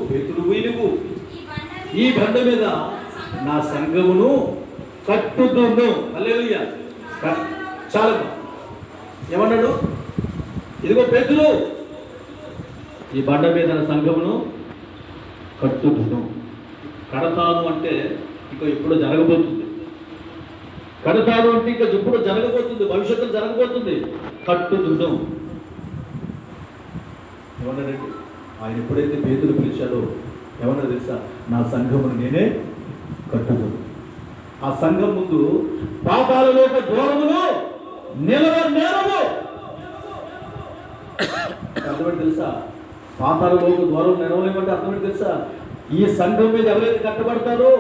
పేతురు ఈ బండ మీద నా సంఘమును కట్టుదును. హల్లెలూయా. చాలా ఏమన్నాడు? ఇదిగో పేతురు, ఈ బండ మీద నా సంఘమును కట్టుదును. కడతాను అంటే ఇక ఎప్పుడో జరగబోతుంది. కడతాను అంటే ఇంకా ఎప్పుడో జరగబోతుంది, భవిష్యత్తులో జరగబోతుంది. కట్టుదును ఏమన్నాడండి? ఆయన ఎప్పుడైతే పేతురు పిలిచాడో ఏమన్నా తెలుసా? నా సంఘమును నేనే కట్టుదును. ఆ సంఘం ముందు పాతాళలోక ద్వారములు నిలవనేరవు. అర్థమేంటి తెలుసా? పాతాళలోక ద్వారం నిలవలేమంటే అర్థమేంటి తెలుసా? ఈ సంఘం మీద ఎవరైతే కట్టబడతారో,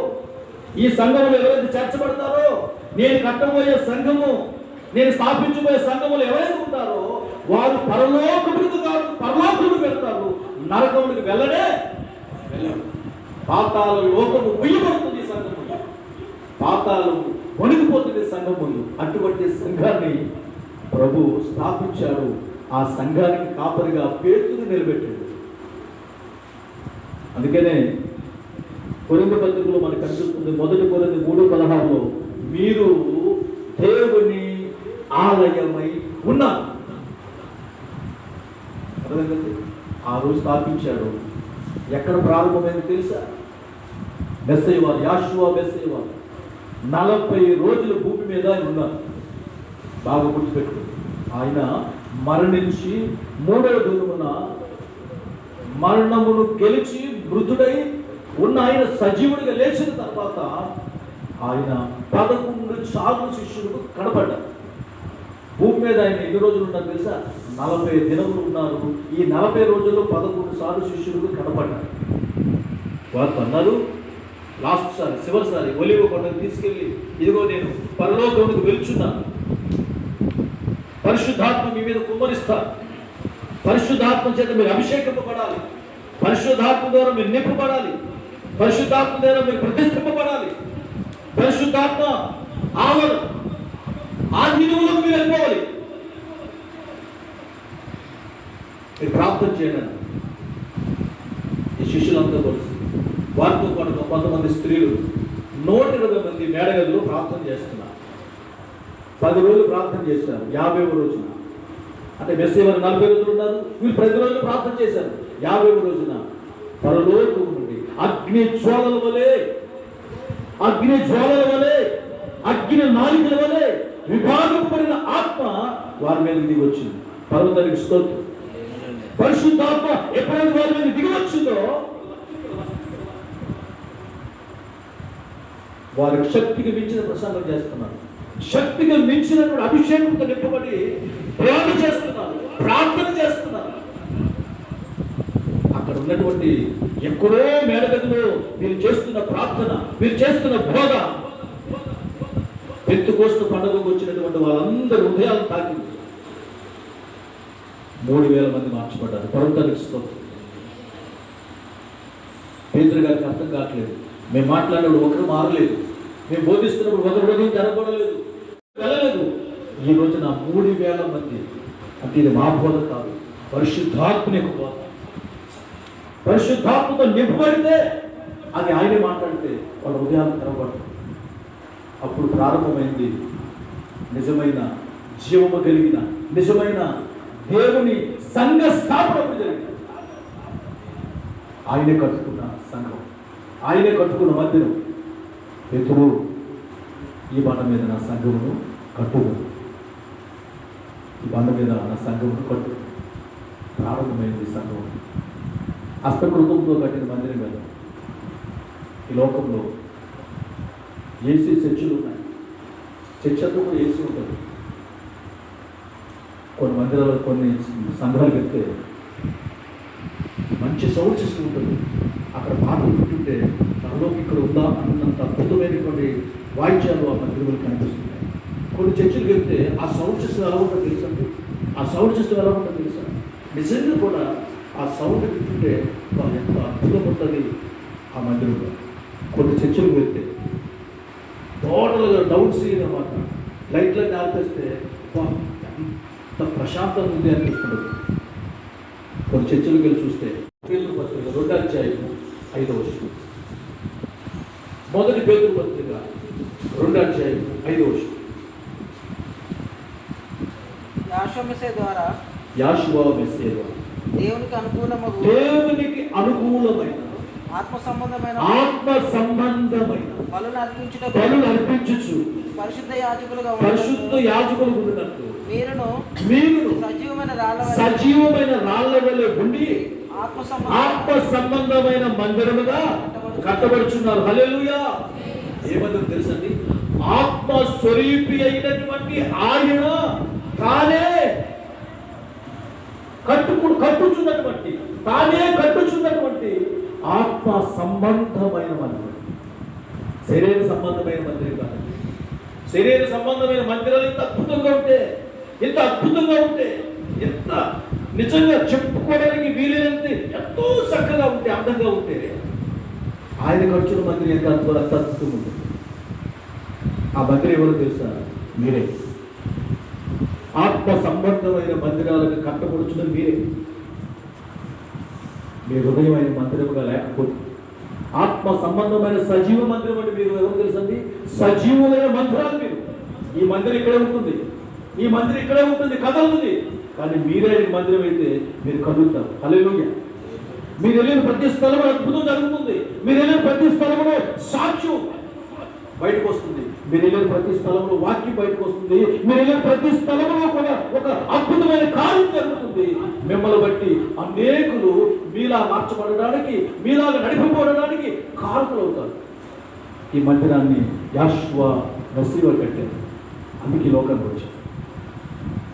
ఈ సంఘములు ఎవరైతే చేర్చబడతారో, నేను కట్టబోయే సంఘము, నేను స్థాపించబోయే సంఘములు ఎవరైతే ఉంటారో వారు పరలోకములకు కాదు పరలోకములకు వెళ్తారు, నరకములకు వెళ్ళడే వెళ్ళరు. పాతాళ లోకము ఉయ్యబడుతుంది సంఘము, పాతాళం వణికిపోతుంది సంఘం ముందు. అటువంటి సంఘాన్ని ప్రభు స్థాపించాడు. ఆ సంఘానికి కాపరిగా పేతురు నిలబెట్టాడు. అందుకనే కొరింథీ పత్రికలో మనకు కనిపిస్తుంది, 1 కొరింథీ 3:16 మీరు దేవుని ఆలయమై ఉన్నారు. అర్థమైందండి? ఆ రోజు స్థాపించాడు. ఎక్కడ ప్రారంభమైంది తెలుసా? మెస్సయ్య వారు, యాషువా మెస్సయ్య వారు 40 రోజులు భూమి మీద ఆయన ఉన్నారు. బాగా గుర్తుపెట్టు. ఆయన మరణించి 3వ దినమున మరణమును గెలిచి మృతుడై ఉన్న ఆయన సజీవుడిగా లేచిన తర్వాత ఆయన 11 సార్లు శిష్యులకు కనపడ్డారు. భూమి మీద ఆయన ఎన్ని రోజులు ఉన్నారు తెలుసా? 40 దినములు ఉన్నారు. ఈ 40 రోజుల్లో 11 సార్లు శిష్యులకు కనపడ్డారు. వారు అన్నారు, లాస్ట్ సారి, చివరిసారి ఒలివ కొండకు తీసుకెళ్ళి, ఇదిగో నేను పరలోకమునకు వెళ్తున్నాను, పరిశుద్ధాత్మ మీ మీద కుమ్మరిస్తాను, పరిశుద్ధాత్మ చేత మీరు అభిషేకింపబడాలి, పరిశుద్ధాత్మ ద్వారా మీరు నింపబడాలి, పరిశుద్ధాత్మ ద్వారా మీరు ప్రతిష్ఠింపబడాలి, పరిశుద్ధాత్మ ఆధీనంలోకి మీరు వెళ్ళిపోవాలి, మీరు ప్రార్థన చేయండి. ఈ శిష్యులంతా కలిసి వారితో పాటు కొంతమంది స్త్రీలు 120 మంది మేడగదిలో ప్రార్థన చేస్తున్నారు. 10 రోజులు ప్రార్థన చేశారు. 50వ రోజున, అంటే మెస్సయ్య వారు 40 రోజులు ఉన్నారు, వీళ్ళు ప్రతి రోజు ప్రార్థన చేశారు. 50వ రోజున పరలోకము నుండి అగ్ని జ్వాలల వలె అగ్ని నాలికల వలె విభాగపడిన ఆత్మ వారి మీద దిగి వచ్చింది. పర్వతానికి స్తోత్రం. పరిశుద్ధాత్మ ఎప్పుడైతే వారి మీద దిగి వచ్చిందో వారికి శక్తికి మించిన ప్రసంగం చేస్తున్నారు, శక్తిగా మించినటువంటి అభిషేకంతో నింపబడి ప్రార్థన చేస్తున్నారు. అక్కడ ఉన్నటువంటి ఎక్కడో మేడగదిలో మీరు చేస్తున్న ప్రార్థన, మీరు చేస్తున్న బోధ పెంతెకోస్తు పండుగకు వచ్చినటువంటి వాళ్ళందరూ హృదయాలు తాకింది. 3000 మంది మార్చబడ్డారు. పర్వతానికి స్తోత్రం. పేతురు గారికి అర్థం కావట్లేదు. మేము మాట్లాడినప్పుడు ఒకరు మారలేదు, మేము బోధిస్తున్నప్పుడు ఒకరు హృదయం తెరపడలేదు, వెళ్ళలేదు. ఈ రోజున 3000 మంది, అంటే ఇది మా బోధ కాదు, పరిశుద్ధాత్మని యొక్క బోధ. పరిశుద్ధాత్మతో నింపబడితే అది ఆయనే మాట్లాడితే వాళ్ళ హృదయాలు తెరపడతాయి. అప్పుడు ప్రారంభమైంది నిజమైన జీవము కలిగిన నిజమైన దేవుని సంఘ స్థాపన జరిగింది. ఆయనే కట్టుకున్న సంఘం, ఆయనే కట్టుకున్న మందిరం. పేతురు, ఈ బండ మీద నా సంఘమును కట్టుదు, ఈ బండ మీద నా సంఘమును కట్టు. ప్రారంభమైంది సంఘం. హస్తకృతంతో కట్టిన మందిరం మీద ఈ లోకంలో ఏసీ చర్చిలు ఉన్నాయి. చర్చ్ అంతా కూడా ఏసీ ఉంటుంది. కొన్ని మందిరాలు, కొన్ని సంఘాలు పెడితే మంచి సౌండ్ సిస్టమ్ ఉంటుంది. అక్కడ పాటలు వింటుంటే తనలోకి ఇక్కడ ఉందా అన్నంత అద్భుతమైనటువంటి వాయిద్యాలు ఆ మందిరంలో కనిపిస్తున్నాయి. కొన్ని చర్చలు వెళ్తే ఆ సౌండ్ సిస్టమ్ ఎలా ఉంటుందో తెలుసండి. ఆ సౌండ్ సిస్టమ్ ఎలా ఉంటుందో తెలుసా? నిజంగా కూడా ఆ సౌండ్ వింటుంటే ఎంత అద్భుతం ఉంటుంది ఆ మందిరంలో. కొన్ని చర్చలు వెళ్తే టోటల్గా డౌట్స్ అన్నమాట. లైట్లన్నీ ఆపేస్తే ఎంత ప్రశాంతంగా ఉంది అనిపిస్తుంది. కొన్ని చర్చలకు వెళ్ళి చూస్తే పేతురు పత్రిక 2వ అధ్యాయము 5వ వచనం. మొదటి పేతురు పత్రిక 2వ అధ్యాయం 5వ వచనం. యాషువ మెస్సే ద్వారా దేవునికి అనుకూలమైన ఆత్మ సంబంధమైన బలులు అర్పించుచు పరిశుద్ధ యాజకులుగా ఉండునట్లు మీరును సజీవమైన రాళ్ల వలె ఉండి ఆత్మ సంబంధమైన మందిరముగా కట్టబడుచున్నారు. హల్లెలూయా. ఏమంటారు తెలుసండి? ఆత్మ స్వరూపి అయినటువంటి ఆయన తానే కట్టుచున్నటువంటి ఆత్మ సంబంధమైన మందిరం, శరీర సంబంధమైన మందిరం కాదు. శరీర సంబంధమైన మందిరాలు ఇంత అద్భుతంగా ఉంటే ఎంత నిజంగా చెప్పుకోవడానికి వీలైనంత ఎంతో చక్కగా ఉంటే, అందంగా ఉంటే, ఆయన ఖర్చుల మందిరం ఎంత అద్భుతం ఉంటుంది. ఆ మందిరం ఎవరో తెలుసా? మీరే. ఆత్మ సంబంధమైన మందిరాలకు కట్టబడుచున్న మీరే. మీ హృదయమైన మందిరముగా లేకపోతే, ఆత్మ సంబంధమైన సజీవ మందిరం అంటే మీరు ఎవరు తెలుసండి? సజీవమైన మందిరాలు మీరు. ఈ మందిరం ఇక్కడే ఉంటుంది, కదులుతుంది. కానీ మీరే మందిరం అయితే మీరు కదులుతారు. హల్లెలూయా. మీరు వెళ్ళిన ప్రతి స్థలంలో అద్భుతం జరుగుతుంది. మీరు వెళ్ళిన ప్రతి స్థలంలో సాక్ష్యం బయటకు వస్తుంది. మీరు వెళ్ళిన ప్రతి స్థలంలో వాక్యం బయటకు వస్తుంది. మీరు వెళ్ళిన ప్రతి స్థలంలో కూడా ఒక అద్భుతమైన కార్యం జరుగుతుంది. మిమ్మల్ని బట్టి అనేకులు మీలా మార్చబడడానికి, మీలాగా నడిపబడడానికి కారకులు అవుతారు. ఈ మందిరాన్ని యాషువ మెస్సీ కట్టారు. అందుకే లోకానికి వచ్చారు.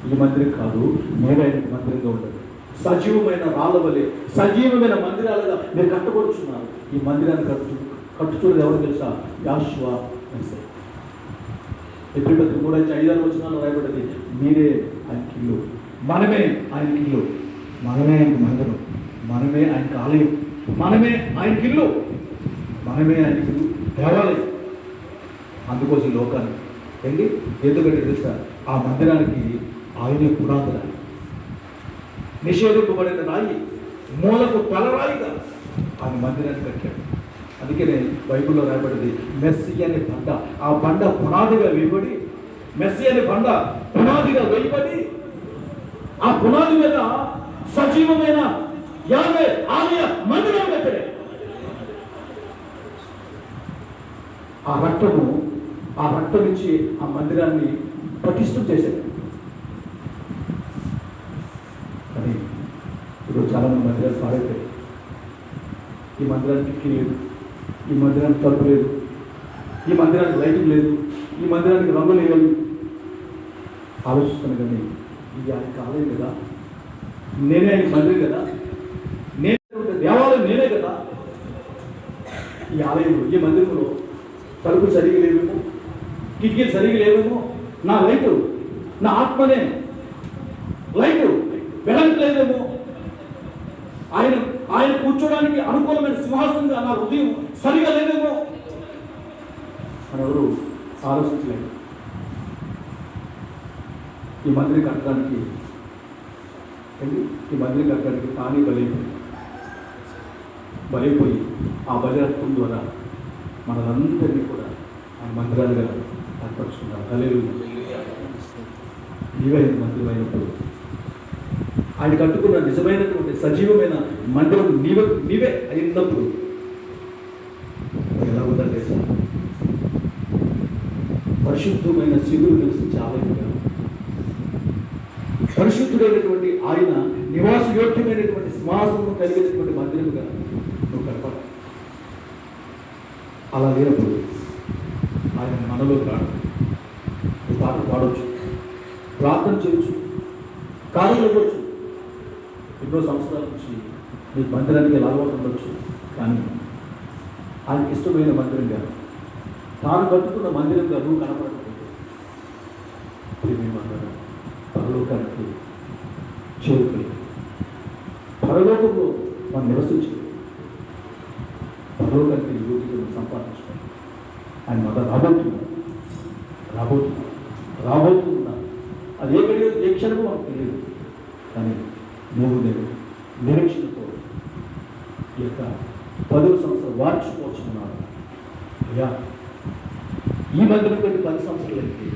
ఈ మందిరం కాదు, నేడైన మందిరంగా ఉండదు. సజీవమైన రాళ్ళ వలె, సజీవమైన మందిరాలుగా మీరు కట్టబడుచున్నారు. ఈ మందిరాన్ని కట్టుచున్నది ఎవరు తెలుసా? యాషువ మెస్సీ. ఎప్పుడు 3:5 వచనాలు రాయబడ్డది. మీరే ఆయనకి ఇల్లు, మనమే ఆయనకి ఇల్లు, మనమే ఆయనకి మందిరం, మనమే ఆయనకి ఆలయం, మనమే ఆయనకి ఇల్లు, దేవాలయం. అందుకోసం లోకాన్ని ఎందుకంటే తెలుసా? ఆ మందిరానికి ఆయనే పునాదురాయి, నిషేధింపబడిన రాయి, మూలకు తలరాయిగా ఆయన మందిరాన్ని కట్టాడు. అందుకనే బైబిల్లో రాయబడింది మెస్సీ అనే బండ. ఆ బండ పునాదిగా వేయబడి, మెస్సీ అనే బండ పునాదిగా వేయబడి, ఆ పునాది మీద సజీవమైన యావే ఆలయ మందిరం కట్టాడు. ఆ రక్తం ఇచ్చి ఆ మందిరాన్ని పటిష్టం చేశాడు. కానీ ఇప్పుడు చాలా మంది మందిరాలు పాడైపోయాయి. ఈ మందిరానికి కిక్కి లేదు, ఈ మందిరానికి తలుపు లేదు, ఈ మందిరానికి లైటింగ్ లేదు, ఈ మందిరానికి రంగులు వేయాలి ఆలోచిస్తాను. కానీ ఇది ఆయనకి ఆలయం కదా, నేనే ఆయన మందిరం కదా, నేనే దేవాలయం నేనే కదా. ఈ ఆలయంలో, ఈ మందిరంలో తలుపులు సరిగా లేవేమో, కిటికీలు సరిగా లేవేమో, నా లైటు, నా ఆత్మనే లైటు వెలగట్లేదేమో, ఆయన కూర్చోడానికి అనుకూలమైన సింహాసనంగా నా హృదయం సరిగా లేదేమో అని ఎవరు ఆలోచించలేదు. ఈ మందిరం కట్టడానికి తానే బలైపోయి ఆ బలిరత్వం ద్వారా మనలందరినీ కూడా ఆ మందిరాలుగా ఏర్పరుచుకున్నారు. హల్లెలూయా. నీవే మందిరమైనప్పుడు, ఆయన కట్టుకున్న నిజమైనటువంటి సజీవమైన మందిరం నీవే అయినప్పుడు ఎలా ఉందంటే పరిశుద్ధమైన శివుడు నివసించే ఆలయంగా, పరిశుద్ధుడైనటువంటి ఆయన నివాస యోగ్యమైనటువంటి సింహాసనం కలిగినటువంటి మందిరముగా నువ్వు కనపడ. అలా లేనప్పుడు ఆయన మనలో రాడు. నువ్వు పాట పాడవచ్చు, ప్రార్థన చేయొచ్చు, కార్యం ఇవ్వచ్చు, ఎన్నో సంవత్సరాల నుంచి మీ మందిరానికి లాగవడం ఉండొచ్చు. కానీ ఆయనకి ఇష్టమైన మందిరంగా, తాను కట్టుకున్న మందిరంగా నువ్వు కనపడకపోతే పరలోకానికి చేరుకుని పరలోకంలో మనం నివసించు, పరలోకానికి యోగ్యతను సంపాదించుకోవాలి. ఆయన మత రాబోతున్నా అది ఏ క్షణమో మనకు తెలియదు. కానీ నేను నిరీక్షణతో ఈ యొక్క 10వ సంవత్సరం వార్షికోత్సవం అయ్యా, ఈ మందిరం కట్టి 10 సంవత్సరాలు అయింది.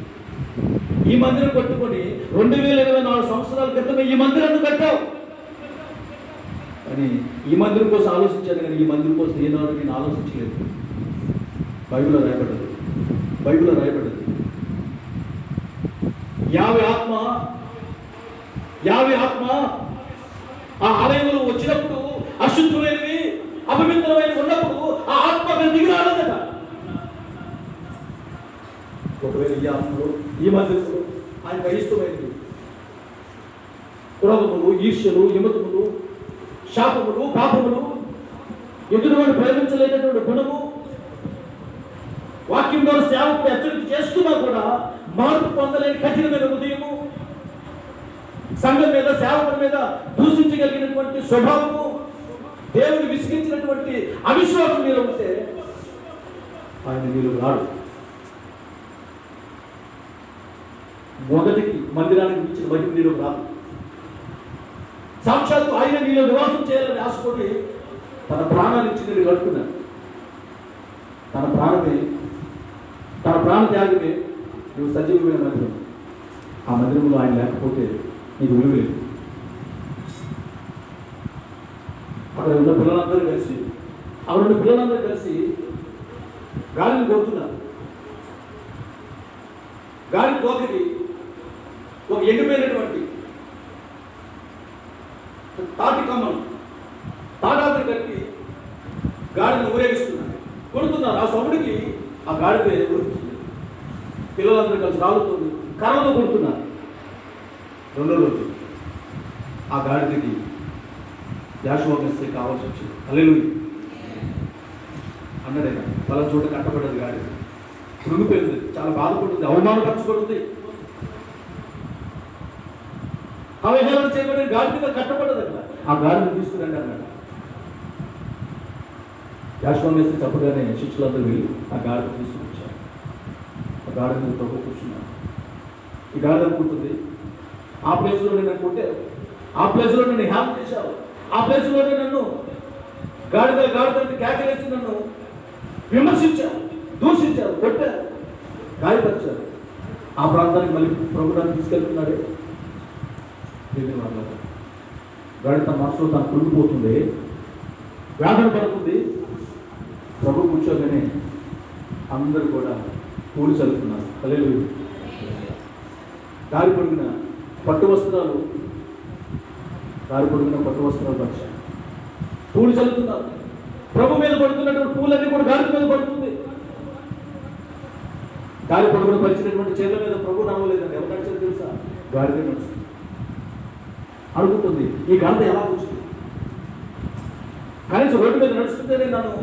ఈ మందిరం కట్టుకొని 2024 సంవత్సరాల క్రితమే ఈ మందిరాన్ని కట్టావు అని ఈ మందిరం కోసం ఆలోచించాను, కానీ ఈ మందిరం కోసం ఏనాడు నేను ఆలోచించలేదు. బైబిల్లో రాయబడ్డది, బైబిల్లో రాయబడ్డది. యావే ఆత్మ ఆ ఆలయంలో వచ్చినప్పుడు అశుద్ధమైనవి అపవిత్రమైనవి ఉన్నప్పుడు ఆ ఆత్మ దిగి రాలేదట. ఒకవేళ ఈ ఆత్మలో ఈ మందిరంలో ఆయన ఇష్టమైనది క్రోధములు, ఈర్ష్యలు, యమతములు, శాపములు, పాపములు, ఎదురువాడు ప్రేమించలేనటువంటి గుణము, వాక్యం ద్వారా సేవకుడు హెచ్చరిక చేస్తున్నా కూడా మార్పు పొందలేని కఠినమైన హృదయము, సంఘం మీద సేవకుల మీద దూషించగలిగినటువంటి స్వభావము, దేవుని విసిగించినటువంటి అవిశ్వాసం మీద ఉంటే ఆయన నీళ్ళు రాడు. మొదటికి మందిరానికి ఇచ్చిన మహిమ నీళ్ళు రాదు. సాక్షాత్తు ఆయన నీళ్ళు నివాసం చేయాలని ఆశపడి తన ప్రాణాన్ని ఇచ్చి నేను కట్టుకున్నాను. తన ప్రాణ త్యాగమే నువ్వు సజీవమైన మందిరం. ఆ మందిరంలో ఆయన లేకపోతే నీకు విలువ లేదు. అక్కడ ఉన్న పిల్లలందరూ కలిసి గాలిని కోరుతున్నారు. గాలి కోకికి ఒక ఎండిపోయినటువంటి తాటి కమ్మను తాటాకులు కట్టి గాడిని ఊరేగిస్తున్నారు, కొడుతున్నారు. ఆ సౌండ్కి ఆ గాడిపై కొడుతుంది. పిల్లలందరూ కలిసి రాలుతుంది, కర్రలో కొడుతున్నారు. రెండో రోజు ఆ గాడిదకి యాషోవా కావాల్సి వచ్చింది. హల్లెలూయా అన్నదేనా, వాళ్ళ చోట కట్టబడ్డది. గాడిద కృంగిపోయింది, చాలా బాధపడుతుంది, అవమానపరచబడుతుంది, అవహేళన చేయబడిన గాడిదగా కట్టబడ్డది. అక్కడ ఆ గాడిని తీసుకురండి అన్నాడు. యాషోవా చెప్పగానే శిష్యులందరూ వెళ్ళి ఆ గాడిని తీసుకొచ్చారు. ఆ గాడి మీద ప్రభు కూర్చున్నాడు. ఈ గాడి అనుకుంటుంది, ఆ ప్లేస్లో నేను కొట్టారు, ఆ ప్లేస్లో నేను హ్యామ్ చేశావు, ఆ ప్లేస్లోనే నన్ను గాడిద కేకలేసి నన్ను విమర్శించారు, దూషించారు, కొట్టారు, గాయపరిచారు. ఆ ప్రాంతానికి మళ్ళీ ప్రభుత్వాన్ని తీసుకెళ్తున్నాడే. గాడి తన మనసులో తను కుళ్ళిపోతుంది, వేదన పడుతుంది. ప్రభు కూర్చోగానే అందరూ కూడా పూలు చల్లుతున్నారు. హల్లెలూయా. దారి పొడిగిన పట్టు వస్త్రాలు పరిచారు, పూలు చల్లుతున్నారు. ప్రభు మీద పడుతున్నటువంటి పూలన్నీ కూడా గాడి మీద పడుతుంది. దారి పొడుగున పరిచినటువంటి చేతుల మీద ప్రభు నమ్మలేదండి. ఎవరు నడిచారు తెలుసా? గాడిద నడుస్తుంది. అడుగుతుంది, ఈ గాడిద ఎలా కూర్చుంది? కనీసం రోడ్డు మీద నడుస్తుంటేనే నన్ను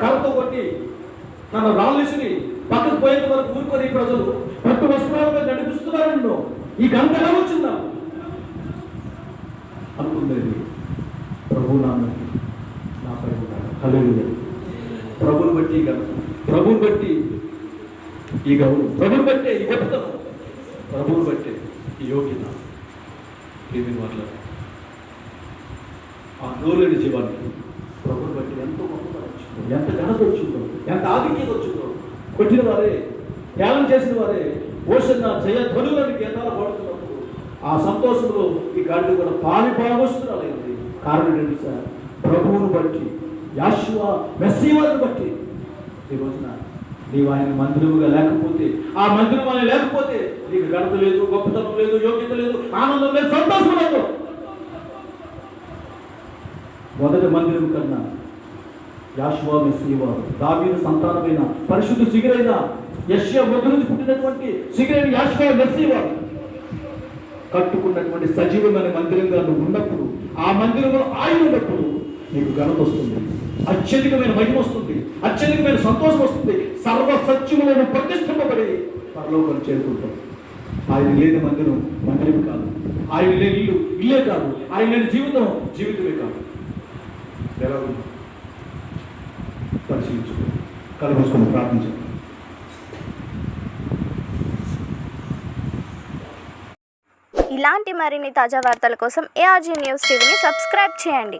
కర్రతో కొట్టి నన్ను రాళ్ళేసి పక్కకు పోయేంత వరకు ఊరుకొని ప్రజలు పట్టు వస్త్రాల మీద నడిపిస్తున్నారు. నన్ను ఈ గంట ఎలా వచ్చిందా అనుకుంది. ప్రభు నాపై ఉన్నాడు. హల్లెలూయా. ప్రభుని బట్టి ఈ గంట, ప్రభుని బట్టి ఈ గౌరవం, ప్రభుని బట్టే ఈ గొప్పతనం, ప్రభుని బట్టే ఈ యోగ్యత. ఏమి మాట్లాడు ఆ నోరులేని జీవానికి ప్రభుని బట్టి ఎంతో గొప్పతనం వచ్చిందో, ఎంత ఘనత వచ్చిందో, ఎంత ఆధిక్యత వచ్చిందో. కొట్టిన వారే, త్యాగం చేసిన వారే ఓషన్న జయ ధ్వనులని గీతాలు పాడుతున్నప్పుడు ఆ సంతోషంలో ఈ గాడిద కూడా పాలిపావస్తున్నారైంది. కారణం ఏంటి సార్? ప్రభువును బట్టి, యాషోవా మెస్సీవాను బట్టి. ఈ రోజున నీవు ఆయన మందిరముగా లేకపోతే, ఆ మందిరం ఆయన లేకపోతే నీకు ఘనత లేదు, గొప్పతనం లేదు, యోగ్యత లేదు, ఆనందం లేదు, సంతోషం లేదు. మొదటి మందిరం కన్నా యాషోవా మెస్సీవా, దావీదు సంతానమైన పరిశుద్ధ సిగురైన యెషయా మొదటి నుంచి పుట్టినటువంటి సిగురైన యాషోవా మెస్సీవా కట్టుకున్నటువంటి సజీవమైన మందిరంగా నువ్వు ఉన్నప్పుడు, ఆ మందిరంలో ఆయన ఉన్నప్పుడు నీకు ఘనత వస్తుంది, అత్యధికమైన మహిమ వస్తుంది, అత్యధికమైన సంతోషం వస్తుంది. సర్వ సత్యములను ప్రతిష్ఠింపబడి పరలోకాలు చేరుకుంటాం. ఆయన లేని మందిరం కాదు, ఆయన లేని ఇల్లే కాదు, ఆయన లేని జీవితమే కాదు. ఎలా ఉంది పరిశీలించు, కలబోసుకొని ప్రార్థించండి. ఇలాంటి మరిన్ని తాజా వార్తల కోసం ARG న్యూస్ టీవీని సబ్స్క్రైబ్ చేయండి.